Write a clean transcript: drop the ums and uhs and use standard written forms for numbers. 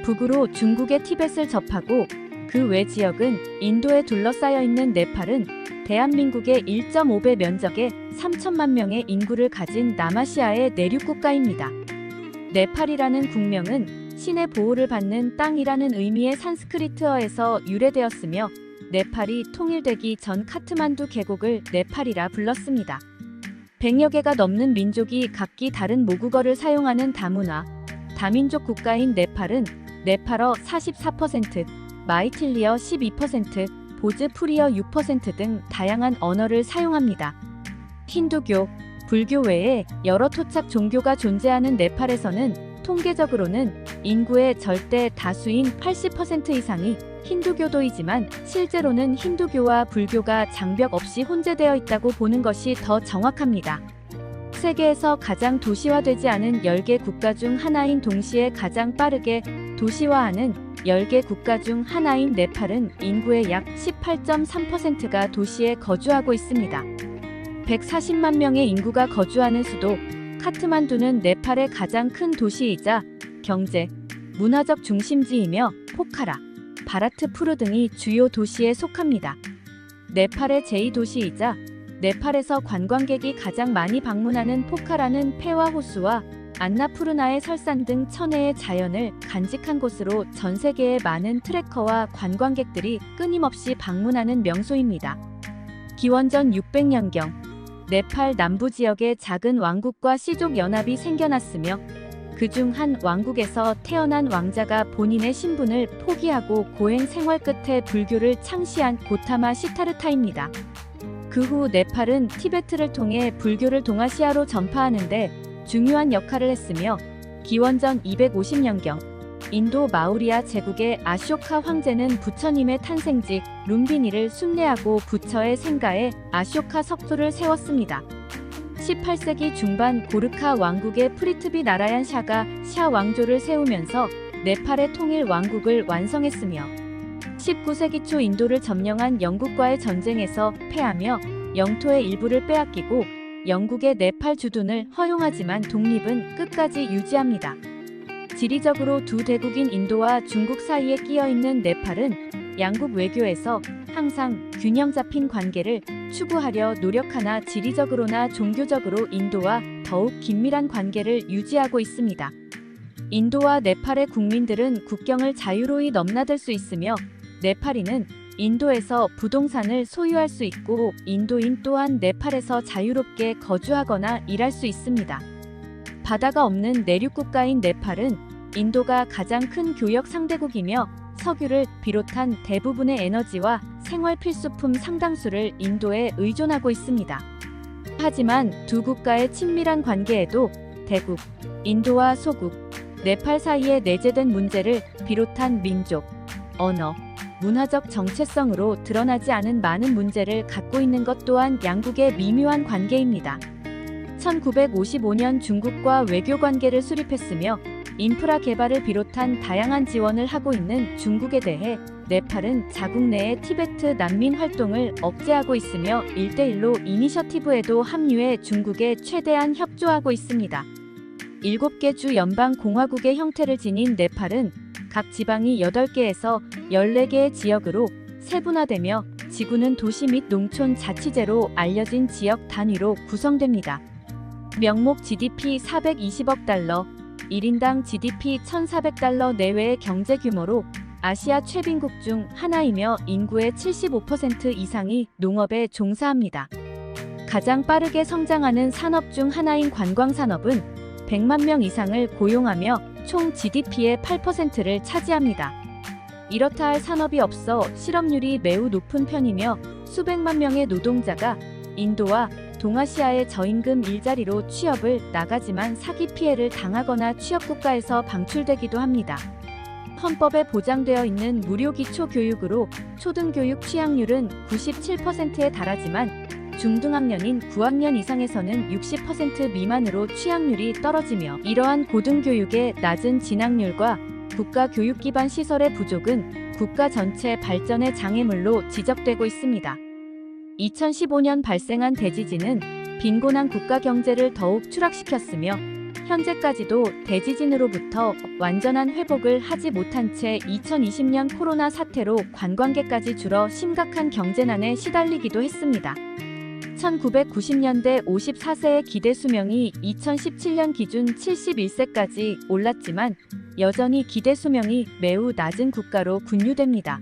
북으로 중국의 티벳을 접하고 그 외 지역은 인도에 둘러싸여 있는 네팔은 대한민국의 1.5배 면적의 3천만 명의 인구를 가진 남아시아의 내륙 국가입니다. 네팔이라는 국명은 신의 보호를 받는 땅이라는 의미의 산스크리트어에서 유래되었으며 네팔이 통일되기 전 카트만두 계곡을 네팔이라 불렀습니다. 100여 개가 넘는 민족이 각기 다른 모국어를 사용하는 다문화, 다민족 국가인 네팔은 네팔어 44%, 마이틸리어 12%, 보즈푸리어 6% 등 다양한 언어를 사용합니다. 힌두교, 불교 외에 여러 토착 종교가 존재하는 네팔에서는 통계적으로는 인구의 절대 다수인 80% 이상이 힌두교도이지만 실제로는 힌두교와 불교가 장벽 없이 혼재되어 있다고 보는 것이 더 정확합니다. 세계에서 가장 도시화되지 않은 10개 국가 중 하나인 동시에 가장 빠르게 도시화하는 10개 국가 중 하나인 네팔은 인구의 약 18.3%가 도시에 거주하고 있습니다. 140만 명의 인구가 거주하는 수도 카트만두는 네팔의 가장 큰 도시이자 경제, 문화적 중심지이며 포카라, 바라트푸르 등이 주요 도시에 속합니다. 네팔의 제2도시이자 네팔에서 관광객이 가장 많이 방문하는 포카라는 폐와 호수와 안나푸르나의 설산 등 천혜의 자연을 간직한 곳으로 전 세계의 많은 트레커와 관광객들이 끊임없이 방문하는 명소입니다. 기원전 600년경 네팔 남부 지역에 작은 왕국과 시족 연합이 생겨났으며 그중 한 왕국에서 태어난 왕자가 본인의 신분을 포기하고 고행 생활 끝에 불교를 창시한 고타마 시타르타입니다. 그 후 네팔은 티베트를 통해 불교를 동아시아로 전파하는데 중요한 역할을 했으며 기원전 250년경 인도 마우리아 제국의 아쇼카 황제는 부처님의 탄생지 룸비니를 순례하고 부처의 생가에 아쇼카 석조를 세웠습니다. 18세기 중반 고르카 왕국의 프리트비 나라얀 샤가 샤 왕조를 세우면서 네팔의 통일 왕국을 완성했으며 19세기 초 인도를 점령한 영국과의 전쟁에서 패하며 영토의 일부를 빼앗기고 영국의 네팔 주둔을 허용하지만 독립은 끝까지 유지합니다. 지리적으로 두 대국인 인도와 중국 사이에 끼어있는 네팔은 양국 외교에서 항상 균형 잡힌 관계를 추구하려 노력하나 지리적으로나 종교적으로 인도와 더욱 긴밀한 관계를 유지하고 있습니다. 인도와 네팔의 국민들은 국경을 자유로이 넘나들 수 있으며 네팔인은 인도에서 부동산을 소유할 수 있고 인도인 또한 네팔에서 자유롭게 거주하거나 일할 수 있습니다. 바다가 없는 내륙 국가인 네팔은 인도가 가장 큰 교역 상대국이며 석유를 비롯한 대부분의 에너지와 생활 필수품 상당수를 인도에 의존하고 있습니다. 하지만 두 국가의 친밀한 관계에도 대국, 인도와 소국, 네팔 사이에 내재된 문제를 비롯한 민족, 언어, 문화적 정체성으로 드러나지 않은 많은 문제를 갖고 있는 것 또한 양국의 미묘한 관계입니다. 1955년 중국과 외교 관계를 수립했으며 인프라 개발을 비롯한 다양한 지원을 하고 있는 중국에 대해 네팔은 자국 내의 티베트 난민 활동을 억제하고 있으며 1대1로 이니셔티브에도 합류해 중국에 최대한 협조하고 있습니다. 7개 주 연방 공화국의 형태를 지닌 네팔은 각 지방이 8개에서 14개의 지역으로 세분화되며 지구는 도시 및 농촌 자치제로 알려진 지역 단위로 구성됩니다. 명목 GDP 420억 달러, 1인당 GDP 1,400달러 내외의 경제 규모로 아시아 최빈국 중 하나이며 인구의 75% 이상이 농업에 종사합니다. 가장 빠르게 성장하는 산업 중 하나인 관광산업은 100만 명 이상을 고용하며 총 GDP의 8%를 차지합니다. 이렇다 할 산업이 없어 실업률이 매우 높은 편이며 수백만 명의 노동자가 인도와 동아시아의 저임금 일자리로 취업을 나가지만 사기 피해를 당하거나 취업국가에서 방출되기도 합니다. 헌법에 보장되어 있는 무료 기초교육으로 초등교육 취학률은 97%에 달하지만 중등학년인 9학년 이상에서는 60% 미만으로 취학률이 떨어지며 이러한 고등교육의 낮은 진학률과 국가교육 기반 시설의 부족은 국가 전체 발전의 장애물로 지적되고 있습니다. 2015년 발생한 대지진은 빈곤한 국가 경제를 더욱 추락시켰으며 현재까지도 대지진으로부터 완전한 회복을 하지 못한 채 2020년 코로나 사태로 관광객까지 줄어 심각한 경제난에 시달리기도 했습니다. 1990년대 54세의 기대 수명이 2017년 기준 71세까지 올랐지만 여전히 기대 수명이 매우 낮은 국가로 분류됩니다.